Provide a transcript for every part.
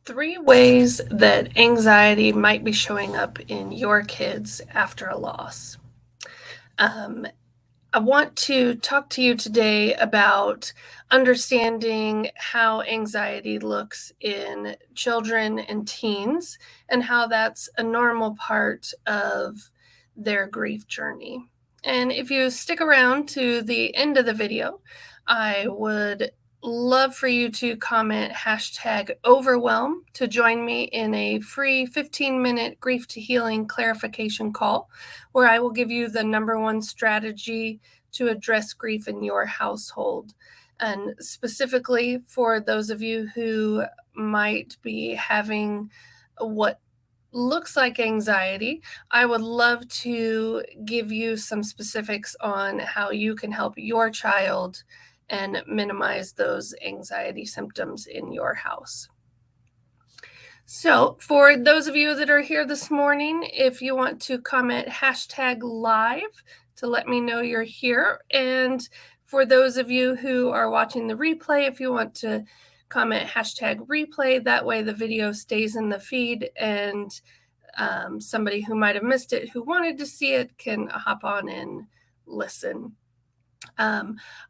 Three ways that anxiety might be showing up in your kids after a loss. Um, I want to talk to you today about understanding how anxiety looks in children and teens and how that's a normal part of their grief journey. And if you stick around to the end of the video, I would love for you to comment hashtag overwhelm to join me in a free 15-minute grief to healing clarification call where I will give you the number one strategy to address grief in your household. And specifically for those of you who might be having what looks like anxiety, I would love to give you some specifics on how you can help your child and minimize those anxiety symptoms in your house. So for those of you that are here this morning, if you want to comment hashtag live to let me know you're here. And for those of you who are watching the replay, if you want to comment hashtag replay, that way the video stays in the feed and somebody who might have missed it, who wanted to see it, can hop on and listen.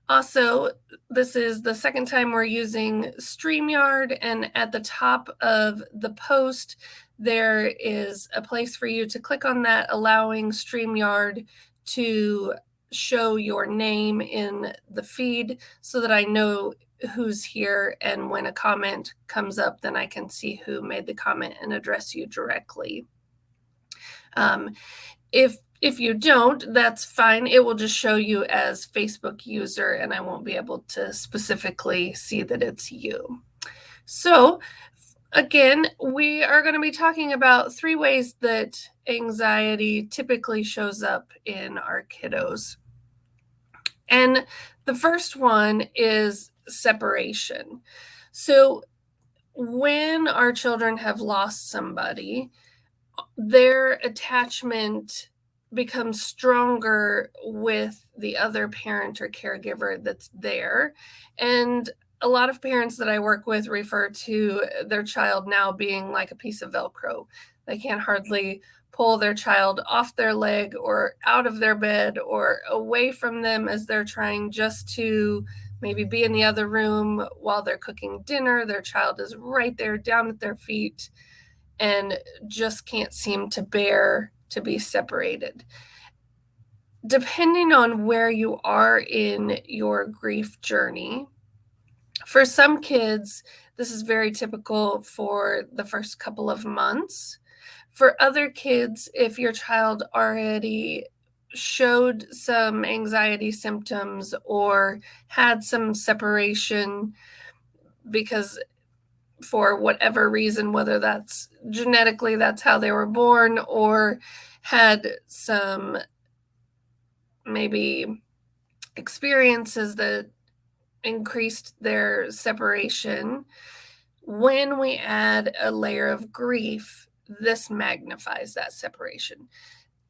Also, this is the second time we're using StreamYard, and at the top of the post, there is a place for you to click on that, allowing StreamYard to show your name in the feed so that I know who's here, and when a comment comes up, then I can see who made the comment and address you directly. If you don't, that's fine. It will just show you as Facebook user, and I won't be able to specifically see that it's you. So again, we are going to be talking about three ways that anxiety typically shows up in our kiddos. And the first one is separation. So when our children have lost somebody, their attachment becomes stronger with the other parent or caregiver that's there. And a lot of parents that I work with refer to their child now being like a piece of Velcro. They can't hardly pull their child off their leg or out of their bed or away from them as they're trying just to maybe be in the other room while they're cooking dinner. Their child is right there down at their feet and just can't seem to bear to be separated. Depending on where you are in your grief journey, for some kids, this is very typical for the first couple of months. For other kids, if your child already showed some anxiety symptoms or had some separation because for whatever reason, whether that's genetically, that's how they were born, or had some maybe experiences that increased their separation, when we add a layer of grief, this magnifies that separation.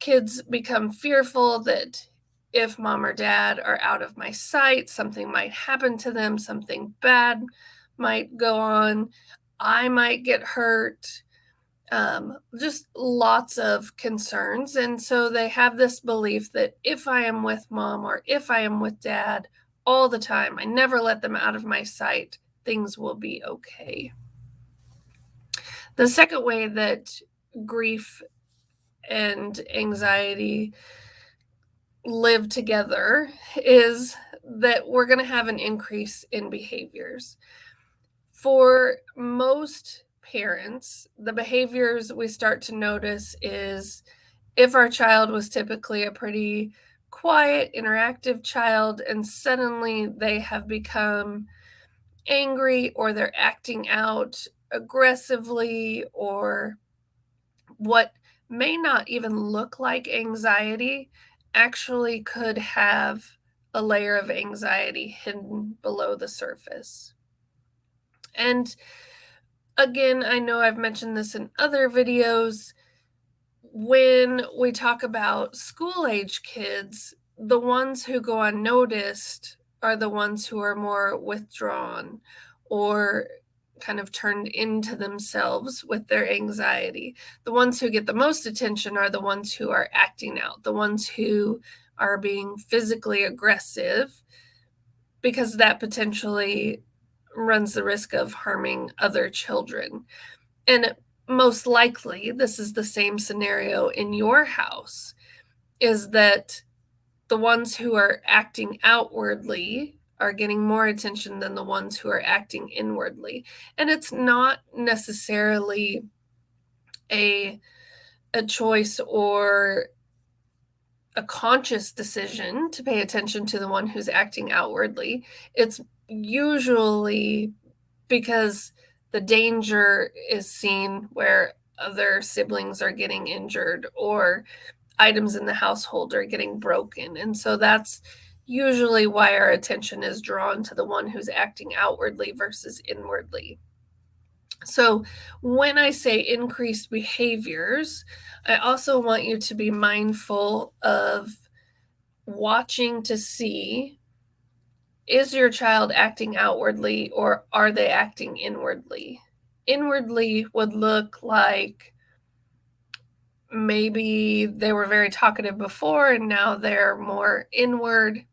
Kids become fearful that if mom or dad are out of my sight, something might happen to them, something bad might go on, I might get hurt, just lots of concerns. And so they have this belief that if I am with mom or if I am with dad all the time, I never let them out of my sight, things will be okay. The second way that grief and anxiety live together is that we're going to have an increase in behaviors. For most parents, the behaviors we start to notice is if our child was typically a pretty quiet, interactive child, and suddenly they have become angry or they're acting out aggressively, or what may not even look like anxiety actually could have a layer of anxiety hidden below the surface. And again, I know I've mentioned this in other videos. When we talk about school-age kids, the ones who go unnoticed are the ones who are more withdrawn or kind of turned into themselves with their anxiety. The ones who get the most attention are the ones who are acting out, the ones who are being physically aggressive, because that potentially runs the risk of harming other children. And most likely, this is the same scenario in your house, is that the ones who are acting outwardly are getting more attention than the ones who are acting inwardly. And it's not necessarily a choice or a conscious decision to pay attention to the one who's acting outwardly. It's usually because the danger is seen where other siblings are getting injured or items in the household are getting broken. And so that's usually why our attention is drawn to the one who's acting outwardly versus inwardly. So when I say increased behaviors, I also want you to be mindful of watching to see, is your child acting outwardly or are they acting inwardly? Inwardly would look like maybe they were very talkative before and now they're more inward,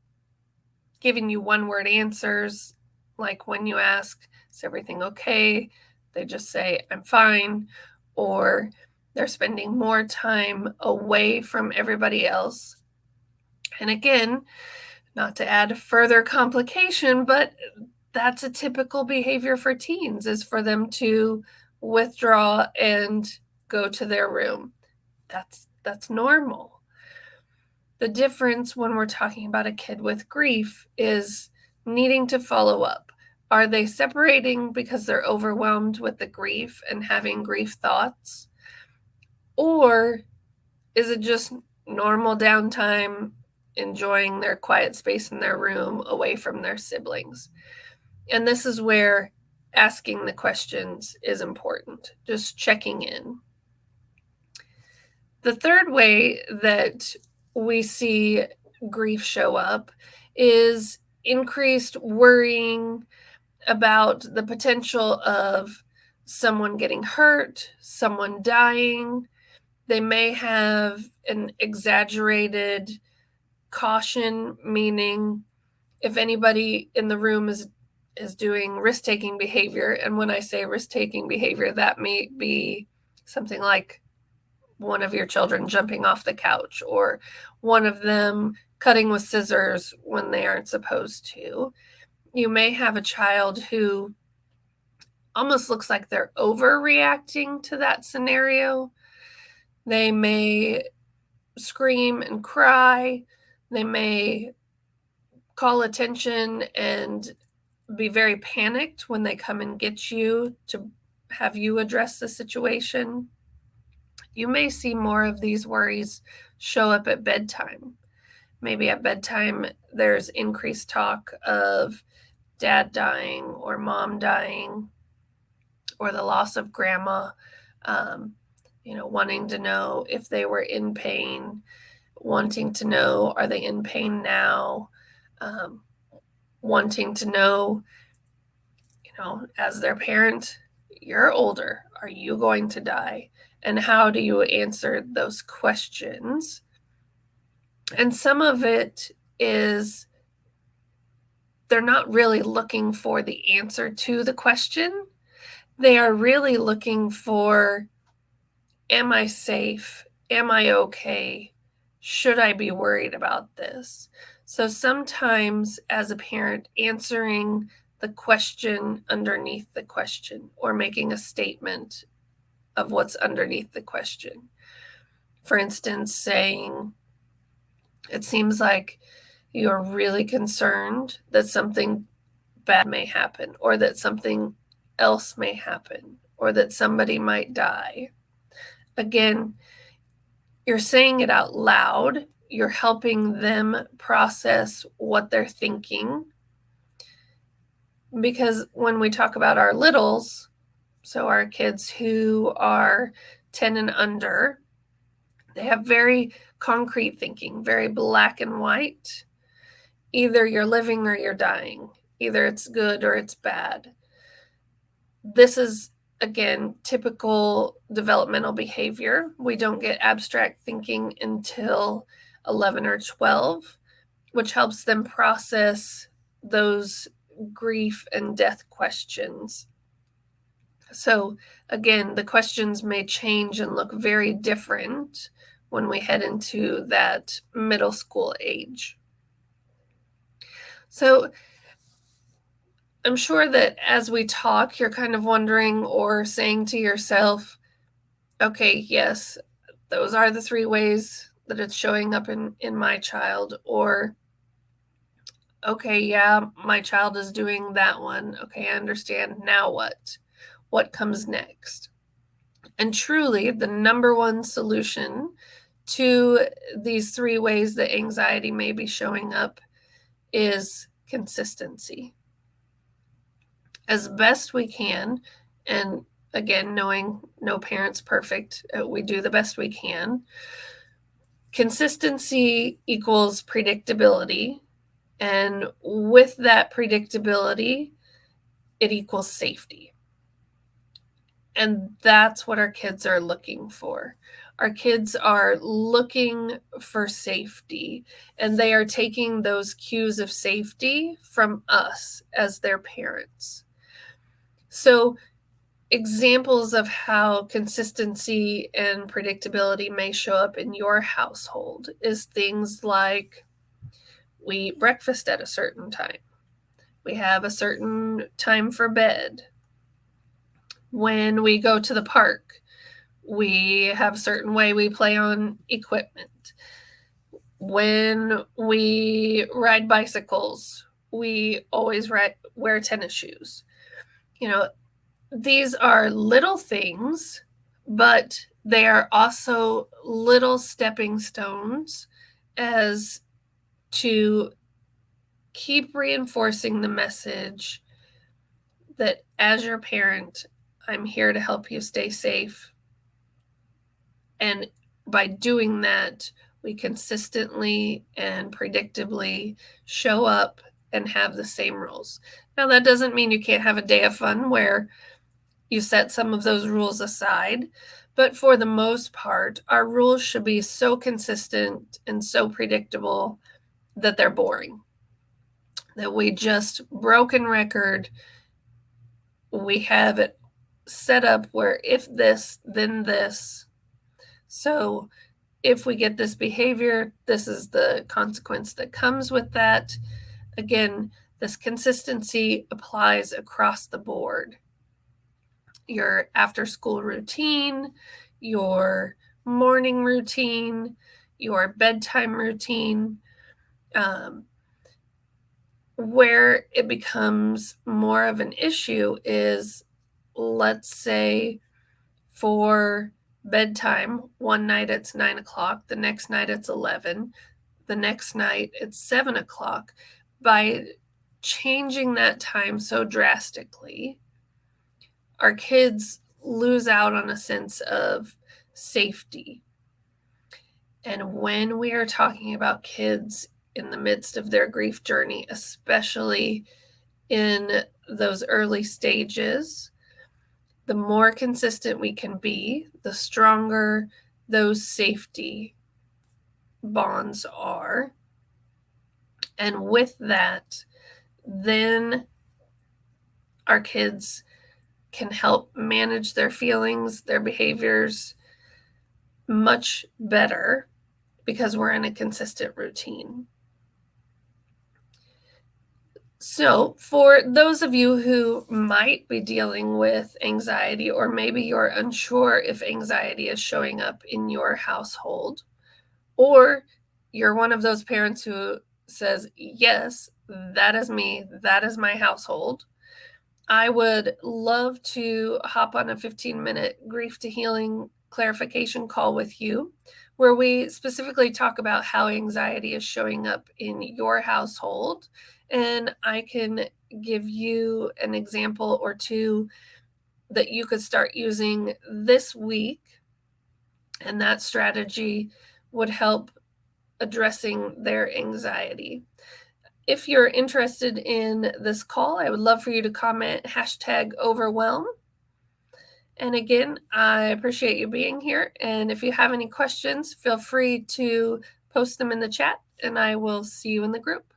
giving you one-word answers. Like when you ask, is everything okay? They just say, I'm fine. Or they're spending more time away from everybody else. And again, not to add further complication, but that's a typical behavior for teens, is for them to withdraw and go to their room. That's normal. The difference when we're talking about a kid with grief is needing to follow up. Are they separating because they're overwhelmed with the grief and having grief thoughts? Or is it just normal downtime, enjoying their quiet space in their room away from their siblings? And this is where asking the questions is important, just checking in. The third way that we see grief show up is increased worrying about the potential of someone getting hurt, someone dying. They may have an exaggerated caution, meaning if anybody in the room is doing risk-taking behavior, and when I say risk-taking behavior, that may be something like one of your children jumping off the couch or one of them cutting with scissors when they aren't supposed to. You may have a child who almost looks like they're overreacting to that scenario. They may scream and cry. They may call attention and be very panicked when they come and get you to have you address the situation. You may see more of these worries show up at bedtime. Maybe at bedtime, there's increased talk of dad dying or mom dying or the loss of grandma, wanting to know if they were in pain, wanting to know, are they in pain now? Wanting to know, as their parent, you're older. Are you going to die? And how do you answer those questions? And some of it is they're not really looking for the answer to the question. They are really looking for, am I safe? Am I okay? Should I be worried about this? So sometimes as a parent, answering the question underneath the question or making a statement of what's underneath the question. For instance, saying, it seems like you're really concerned that something bad may happen or that something else may happen or that somebody might die. Again, you're saying it out loud. You're helping them process what they're thinking. Because when we talk about our littles, so our kids who are 10 and under, they have very concrete thinking, very black and white. Either you're living or you're dying. Either it's good or it's bad. This is, again, typical developmental behavior. We don't get abstract thinking until 11 or 12, which helps them process those grief and death questions. So, again, the questions may change and look very different when we head into that middle school age. So, I'm sure that as we talk, you're kind of wondering or saying to yourself, okay, yes, those are the 3 ways that it's showing up in my child. Or, okay, yeah, my child is doing that one. Okay, I understand. Now what? What comes next? And truly, the number one solution to these 3 ways that anxiety may be showing up is consistency. As best we can, and again, knowing no parent's perfect, we do the best we can. Consistency equals predictability, and with that predictability, it equals safety. And that's what our kids are looking for. Our kids are looking for safety, and they are taking those cues of safety from us as their parents. So, examples of how consistency and predictability may show up in your household is things like we eat breakfast at a certain time, we have a certain time for bed, when we go to the park, we have a certain way we play on equipment, when we ride bicycles, we always wear tennis shoes. These are little things, but they are also little stepping stones as to keep reinforcing the message that as your parent, I'm here to help you stay safe. And by doing that, we consistently and predictably show up and have the same rules. Now, that doesn't mean you can't have a day of fun where you set some of those rules aside, but for the most part, our rules should be so consistent and so predictable that they're boring, that we just broken record. We have it set up where if this, then this. So if we get this behavior, this is the consequence that comes with that. Again, this consistency applies across the board. Your after school routine, your morning routine, your bedtime routine. Where it becomes more of an issue is, let's say, for bedtime, one night it's 9 o'clock, the next night it's 11, the next night it's 7 o'clock. By changing that time so drastically, our kids lose out on a sense of safety. And when we are talking about kids in the midst of their grief journey, especially in those early stages, the more consistent we can be, the stronger those safety bonds are. And with that, then our kids can help manage their feelings, their behaviors much better because we're in a consistent routine. So, for those of you who might be dealing with anxiety, or maybe you're unsure if anxiety is showing up in your household, or you're one of those parents who says, yes, that is me, that is my household, I would love to hop on a 15-minute grief to healing clarification call with you, where we specifically talk about how anxiety is showing up in your household. And I can give you an example or two that you could start using this week. And that strategy would help addressing their anxiety. If you're interested in this call, I would love for you to comment #overwhelm. And again, I appreciate you being here. And if you have any questions, feel free to post them in the chat, and I will see you in the group.